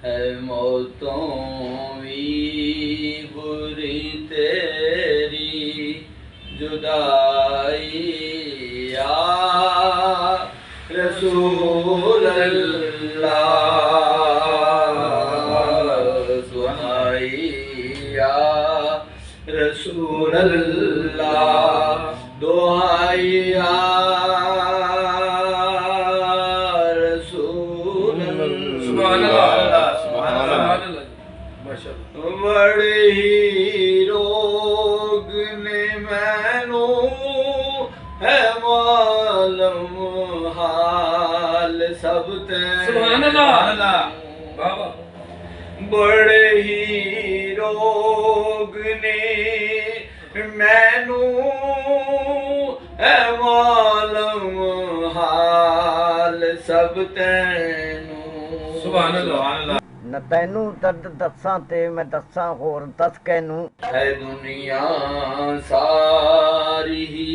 है मौतों भी बुरी तेरी जुदाई या रसूल अल्लाह दुहाई या रसूल अल्लाह दुहाई या बड़े ही रोग ने मैनू है मालूम हाल सब ते बड़े ही रोग ने मैनू है मालूम हाल सब तैनू सुभान अल्लाह न तैनू दर्द दसां ते मैं दसां होर दस कैनू है दुनिया सारी ही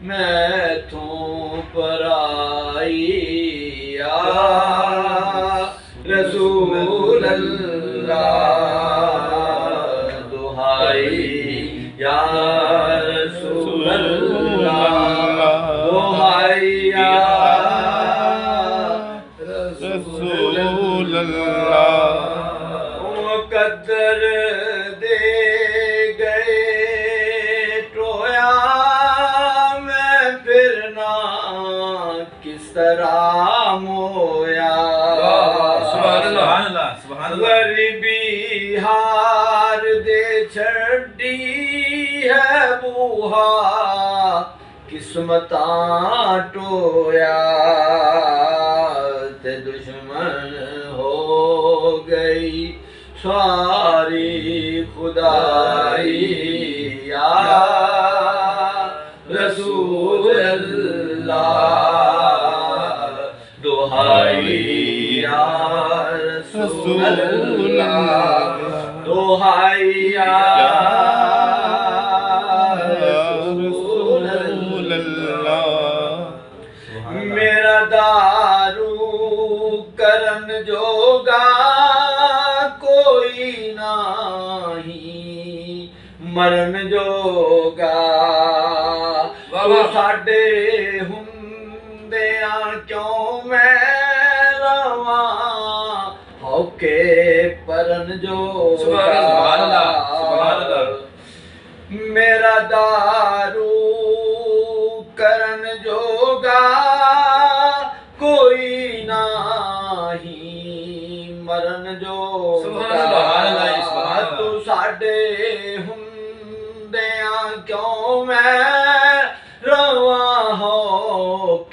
मैथों पराई या रसूल अल्लाह दुहाई या रसूल अल्लाह दुहाई या रसूल कदर दे गए टोया मैं फिर ना किस तरह मोया गरीबी हार दे छड़ी है बूहा किस्मतां टोया ते दुश्मन हो गई सारी खुदाई या रसूल अल्लाह दुहाई या रसूल अल्लाह दुहाई या रसूल अल्लाह मेरा दारू करन जोगा कोई नहीं मरन जोगा तू साडे हुंदियां क्यों मैं रवां होके परन जोगा मेरा दारू करन जोगा कोई नहीं मरन जोगा तू साडे हुंदियां क्यों मैं रवां हो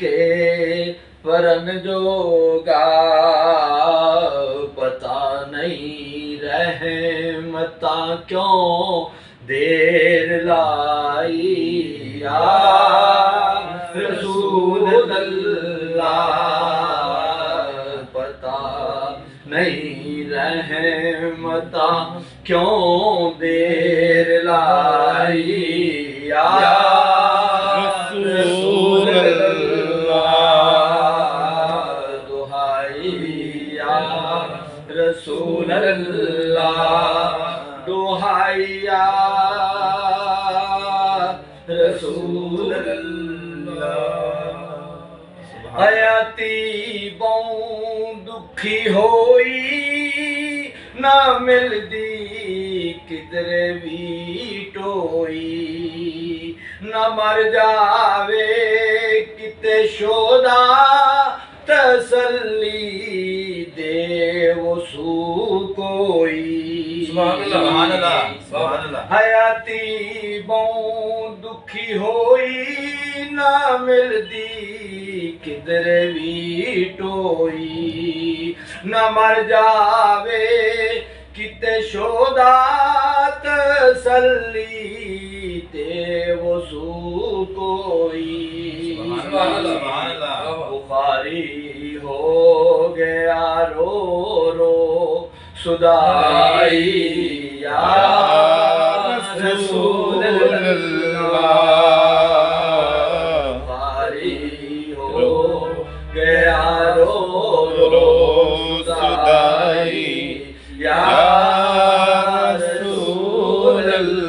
के परन जोगा पता नहीं रहमतां क्यों देर लाई या रसूल अल्लाह पता नहीं रहमतां क्यों देर लाई या रसूल अल्लाह दुहाई या रसूल अल्लाह दुहाई या रसूल अल्लाह हयाती बहु दुखी होई ना मिलदी किधरे भी टोई ना मर जावे किते शोदा तसल्ली दे वो सू कोई हयाती बहु दुखी होई ना मिलदी किधरे भी टोई ना मर जावे किते शोदा तसल्ली ते वो सू कोई बुखारी हो गया रो रो सुदाई या रसूल अल्लाह बुखारी हो गया रो रो सुदाई या रसूल अल्लाह